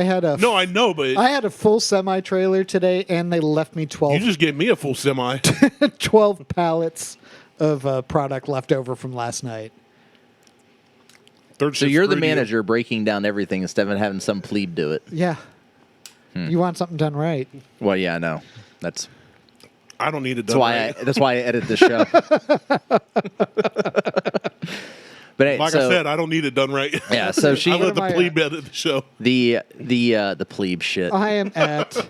had a No, I know, but I had a full semi trailer today, and they left me you 12 just gave me a full semi. 12 pallets of product left over from last night. Third So shift you're the screwed you. manager breaking down everything instead of having some plebe do it. Yeah. You want something done right? Well, yeah, I know. That's I don't need it that's done why right. that's why I edit the show. But hey, Like so, I said, I don't need it done right. yeah. So she I let the am I plebe edit the show. the plebe shit. I am at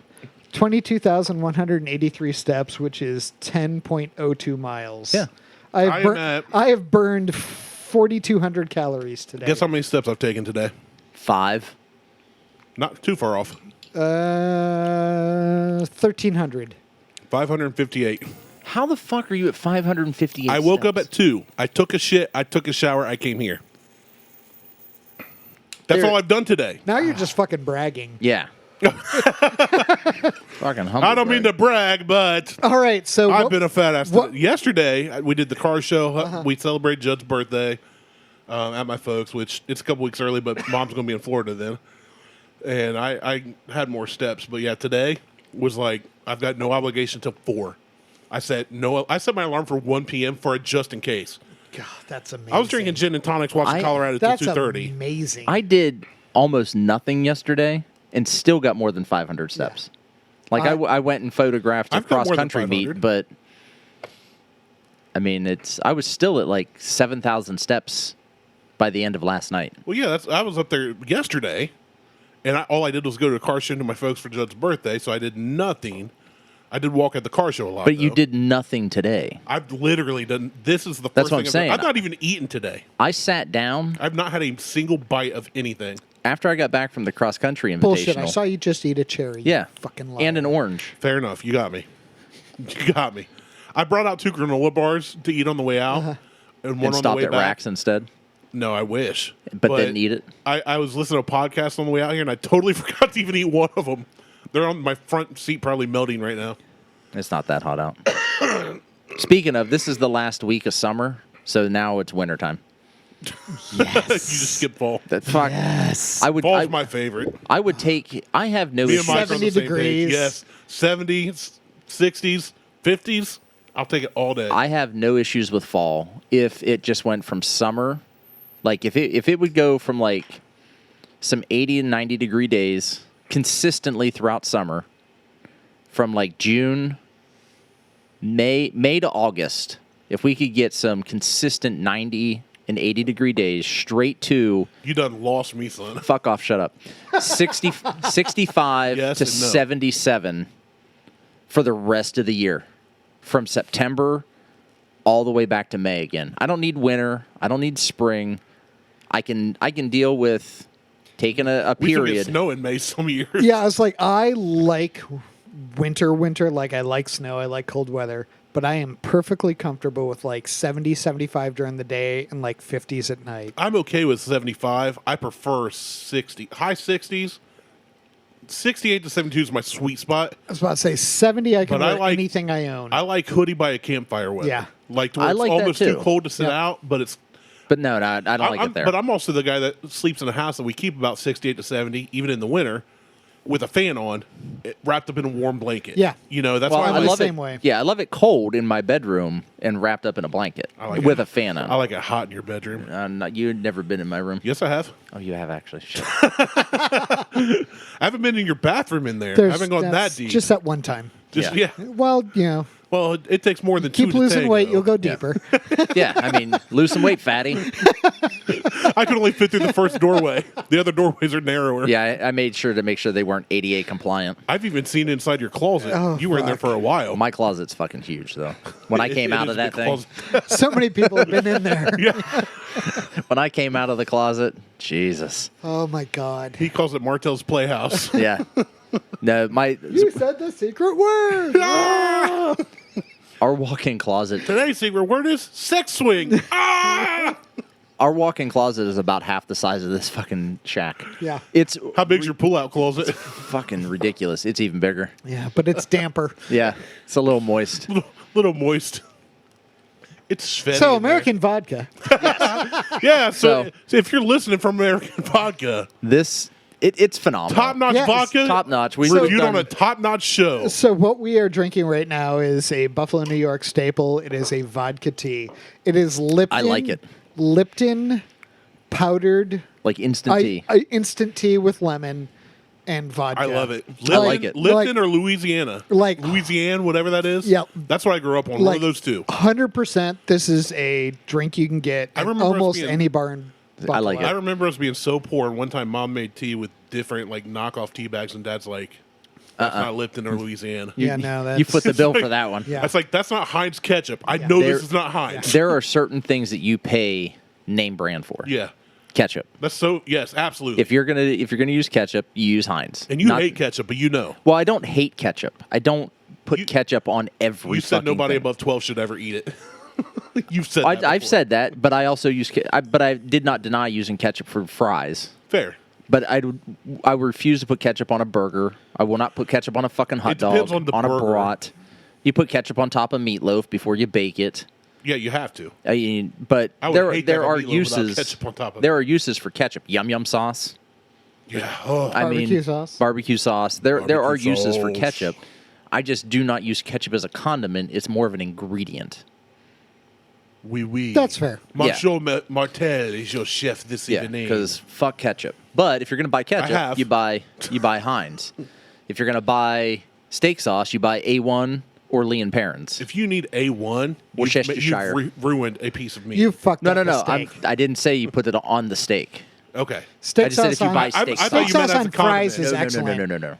22,183 steps, which is 10.02 miles. Yeah. I I have, am at- I have burned 4,200 calories today. Guess how many steps I've taken today? 5. Not too far off. 1,300. 558. How the fuck are you at 558? I woke up steps? at 2. I took a shit. I took a shower. I came here. That's There- all I've done today. Now you're just fucking bragging. Yeah. Fucking humble. I don't mean to brag, but All right, so I've been a fat ass. what- Yesterday, we did the car show. We celebrated Judd's birthday at my folks', which it's a couple weeks early, but Mom's going to be in Florida then. And I had more steps. But yeah, today was like, I've got no obligation till 4. I said no. I set my alarm for 1 p.m. for a just in case. God, that's amazing. I was drinking gin and tonics watching Colorado till That's 2:30. amazing. I did almost nothing yesterday and still got more than 500 steps. Like I went and photographed a I've got more cross than country meet, 500. but I mean, I was still at like 7,000 steps by the end of last night. Well, yeah, I was up there yesterday, and all I did was go to a car show to my folks for Judd's birthday, so I did nothing. I did walk at the car show a lot. But you though. did nothing today. I've literally done. This is the first That's what thing I'm saying. I've not even eaten today. I sat down I've not had a single bite of anything. after I got back from the cross country invitational. Bullshit. I saw you just eat a cherry. Yeah. You fucking liar. And an orange. Fair enough. You got me. You got me. I brought out 2 granola bars to eat on the way out, and one And on the stopped way at back. Rax instead. No, I wish. But didn't eat it? I was listening to a podcast on the way out here, and I totally forgot to even eat one of them. They're on my front seat, probably melting right now. It's not that hot out. Speaking of, this is the last week of summer, so now it's wintertime. You just skip fall. That fuck. Yes. I would. Fall's my favorite. I would take. I have no Me issue. and Mike are on the 70 same page. degrees. Yes, 70s, 60s, 50s. I'll take it all day. I have no issues with fall if it just went from summer, like if it would go from like some 80 and 90 degree days consistently throughout summer, from like June, May to August. If we could get some consistent 90 and 80 degree days straight to You done lost me, son. fuck off, shut up. 65 Yes to and no. 77 for the rest of the year. From September all the way back to May again. I don't need winter. I don't need spring. I can deal with taking a We still get period. snow in May some years. Yeah, I was like, I like winter. Like, I like snow. I like cold weather. But I am perfectly comfortable with like 70, 75 during the day and like 50s at night. I'm okay with 75. I prefer 60. High 60s. 68 to 72 is my sweet spot. I was about to say 70, I can But I wear like- anything I own. I like hoodie by a campfire weather. Yeah. Like to where I it's like that almost too. too cold to sit Yeah. out, but it's But no, I don't like it there. But I'm also the guy that sleeps in a house that we keep about 68 to 70, even in the winter, with a fan on, wrapped up in a warm blanket. Yeah. You know, that's well, why I'm I the like, same way. Yeah, I love it cold in my bedroom and wrapped up in a blanket like with it. a fan on. I like it hot in your bedroom. You've never been in my room. Yes, I have. Oh, you have actually. Shit. I haven't been in your bathroom in there. I haven't gone that that's deep. Just that one time. Just yeah. yeah. Well, you know, Well, it takes more than two keep to losing tango. weight, you'll go deeper. Yeah, I mean, lose some weight, fatty. I could only fit through the first doorway. The other doorways are narrower. Yeah, I made sure to make sure they weren't ADA compliant. I've even seen inside your closet. Oh, You were in there fuck. for a while. My closet's fucking huge, though. When I came It out is of a that big thing, closet. So many people have been in there. when I came out of the closet, Jesus. Oh my God. He calls it Martelle's Playhouse. Yeah. No, You said the secret word. our walk-in closet, Today's secret word is sex swing. Ah! our walk-in closet is about half the size of this fucking shack. Yeah. It's How big's your pull-out closet? fucking ridiculous. It's even bigger. Yeah, but it's damper. Yeah, it's a little moist. Little moist. It's sweaty. So in there. American vodka. Yeah, so So- if you're listening from American Vodka, It's phenomenal. top-notch Yes. vodka, Top-notch. reviewed done- on a top-notch show. So what we are drinking right now is a Buffalo, New York staple. It is a vodka tea. It is Lipton. I like it. Lipton powdered like instant tea. instant tea with lemon and vodka. I love it. I like it. Lipton or Louisiana? Like- Louisiana, whatever that is. Yep. That's what I grew up on. One of those two. 100%. This is a drink you can get I at remember us almost being- any bar in Buffalo. I like it. I remember us being so poor, and one time Mom made tea with different like knockoff tea bags, and Dad's like, "That's not Lipton or Louisiana." Yeah, no, that's You put the bill for that one. Yeah. That's like that's not Heinz ketchup. I know There- this is not Heinz. There are certain things that you pay name brand for. Yeah, Ketchup. that's so. Yes, absolutely. If you're gonna use ketchup, you use Heinz. and you Not- hate ketchup, but you know, Well, I don't hate ketchup. I don't put ketchup on every. you said fucking nobody thing. above 12 should ever eat it. You've said that I've before. said that, but I also use. But I did not deny using ketchup for fries. fair. But I refuse to put ketchup on a burger. I will not put ketchup on a fucking hot It depends dog. on the a burger. brat. You put ketchup on top of meatloaf before you bake it. Yeah, you have to. I mean, but I would there hate to there have a are meatloaf without uses. ketchup on top of There it. are uses for ketchup. Yum yum sauce. Yeah. Oh, I mean, Barbecue sauce. Barbecue sauce. There are Barbecue uses for sauce. ketchup. I just do not use ketchup as a condiment. It's more of an ingredient. oui. That's fair. Monsieur Martelle is your chef this Yeah, evening. because fuck ketchup. But if you're gonna buy ketchup, have. you buy Heinz. If you're gonna buy steak sauce, you buy A1 or Lee and Perrins. if you need A1, Or you've Chestershire. ruined a piece of meat. You fucked No. up the I steak. didn't say you put it on the steak. okay. Steak I just said sauce if you on, buy I steak thought sauce. you meant sauce as on a fries condiment. is No. excellent. No.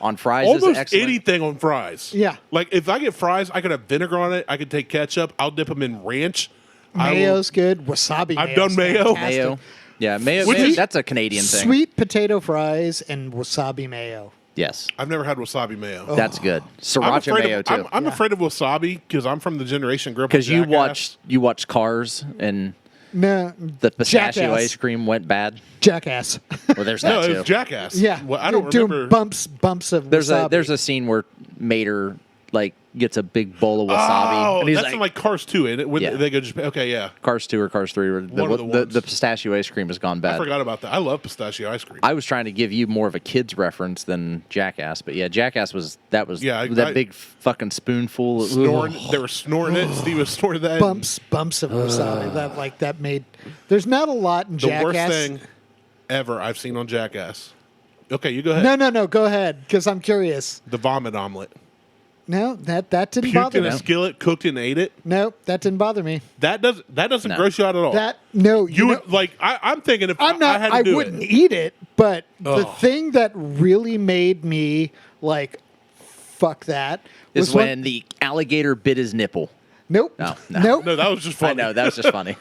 on fries Almost is excellent. anything on fries. Yeah. Like if I get fries, I could have vinegar on it. I could take ketchup. I'll dip them in ranch. Mayo's good. Wasabi. I've mayo's done mayo. fantastic. Mayo. Yeah, mayo, Sweet- that's a Canadian thing. Sweet potato fries and wasabi mayo. Yes, I've never had wasabi mayo. that's good. I'm Sriracha afraid mayo of, too. I'm afraid of wasabi because I'm from the generation grew up Because with Jackass. you watched Cars and No, the pistachio Jackass. ice cream went bad. Jackass. Well, there's No, that it too. was Jackass. Yeah, Well, I don't doing remember. bumps of There's wasabi. a scene where Mater like gets a big bowl of wasabi, Oh, and he's that's like, in like Cars 2, ain't it? When Yeah. they go just okay, yeah. Cars 2 or Cars 3, where One of the ones. the pistachio ice cream has gone I bad. forgot about that. I love pistachio ice cream. I was trying to give you more of a kid's reference than Jackass, but yeah, Jackass was that I- big fucking spoonful. Snoring, Ugh. they were snorting it. Steve was snorting that. bumps of wasabi. That made. There's not a lot in The Jackass. worst thing ever I've seen on Jackass. Okay, you go ahead. No. Go ahead, because I'm curious. The vomit omelet. No, that didn't Puked bother in me. a skillet, cooked and ate it. No, that didn't bother me. That doesn't No. gross you out at all. You know, would like. I'm thinking if I'm not. I had to I do wouldn't it. eat it, but the Ugh. thing that really made me like, fuck that is was when the alligator bit his nipple. Nope. No. Nope. No, that was just I funny. know that was just funny.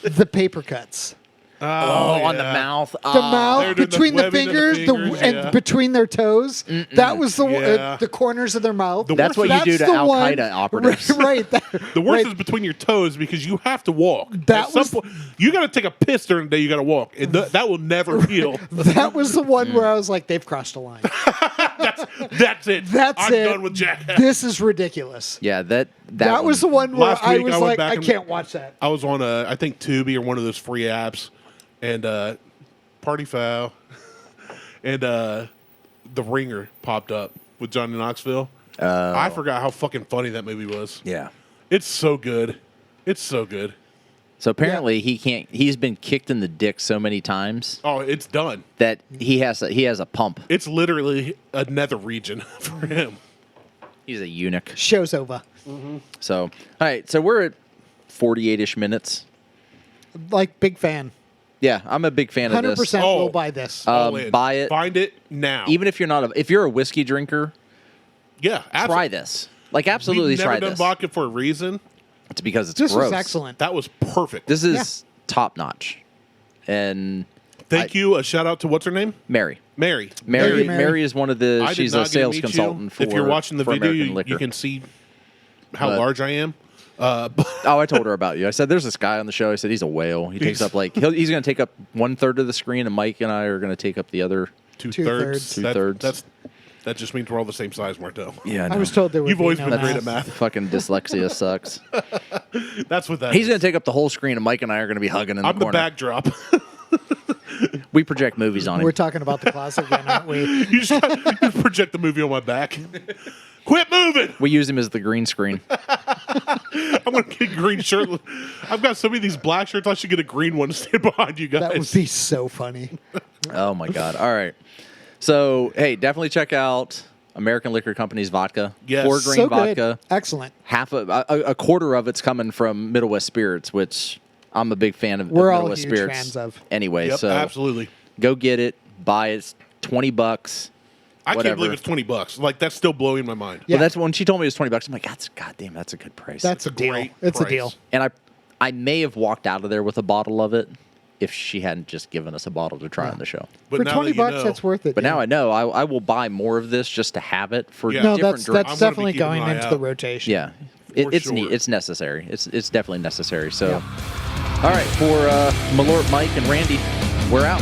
The paper cuts. Oh, on the yeah. mouth. The They're mouth doing the between the webbing of the fingers, fingers, and yeah. between their toes. That was Yeah. the corners of their mouth. That's what you do to the Al one- Qaeda operatives. Right. The worst is between your toes because you have to walk. That At some was- point, you got to take a piss during the day. You got to walk, and that will never heal. That was the one where I was like, they've crossed a line. That's it. That's I'm it. done with Jackass. This is ridiculous. Yeah, that That was the one where Last I week was I went like, back I and- can't watch that. I was on I think Tubi or one of those free apps, and Party Foul, and The Ringer popped up with Johnny Knoxville. I forgot how fucking funny that movie was. Yeah. It's so good. It's so good. So apparently he can't. He's been kicked in the dick so many times Oh, it's done. that he has a pump. It's literally another region for him. He's a eunuch. Show's over. So all right. So we're at 48ish minutes. Like, big fan. Yeah, I'm a big fan of this. 100% Oh. will buy this. All in. Buy it. Find it now. Even if you're not if you're a whiskey drinker, yeah, try this. Like absolutely We've never try done this. vodka for a reason. It's because it's This gross. was excellent. That was perfect. This is top notch. And Thank you. A shout out to what's her name? Mary. Mary. Mary. Mary is one of the. I did She's not a get to sales meet you. consultant for. If you're watching the for video, American you Liquor. can see how But- large I am. Oh, I told her about you. I said, "There's this guy on the show." I said, "He's a whale. He takes up like he's going to take up 1/3 of the screen, and Mike and I are going to take up the other." Two-thirds. Two-thirds. That just means we're all the same size, Martell. Yeah, I was told there would You've be always no been great math. at math. Fucking dyslexia sucks. That's what that He's is. going to take up the whole screen, and Mike and I are going to be hugging in I'm the the corner. backdrop. We project movies on him. We're talking about the closet again, aren't we? you just project the movie on my back. Quit moving! We use him as the green screen. I'm gonna get a green shirt. I've got so many of these black shirts. I should get a green one to stand behind you guys. That would be so funny. Oh my god! All right. So hey, definitely check out American Liquor Company's vodka. Yes. 4 grain So vodka. good. Excellent. Half a quarter of it's coming from Middle West Spirits, which I'm a big fan of. We're of all Middle West huge Spirits fans of. Anyway, Yep, so absolutely. go get it, buy it. It's $20. I whatever. can't believe it's $20. Like that's still blowing my mind. Yeah. Well, that's when she told me it was $20. I'm like, that's goddamn, that's a good price. That's a deal. great It's a price. deal. And I may have walked out of there with a bottle of it if she hadn't just given us a bottle to try on the show. But For now $20, that you know, that's worth it. But yeah. now I know I will buy more of this just to have it for Yeah. No, different that's drinks. I'm gonna be definitely keeping an going eye into out. the rotation. Yeah, For it's sure. neat. It's necessary. It's definitely necessary. So, Yeah. all right, for Malort, Mike, and Randy, we're out.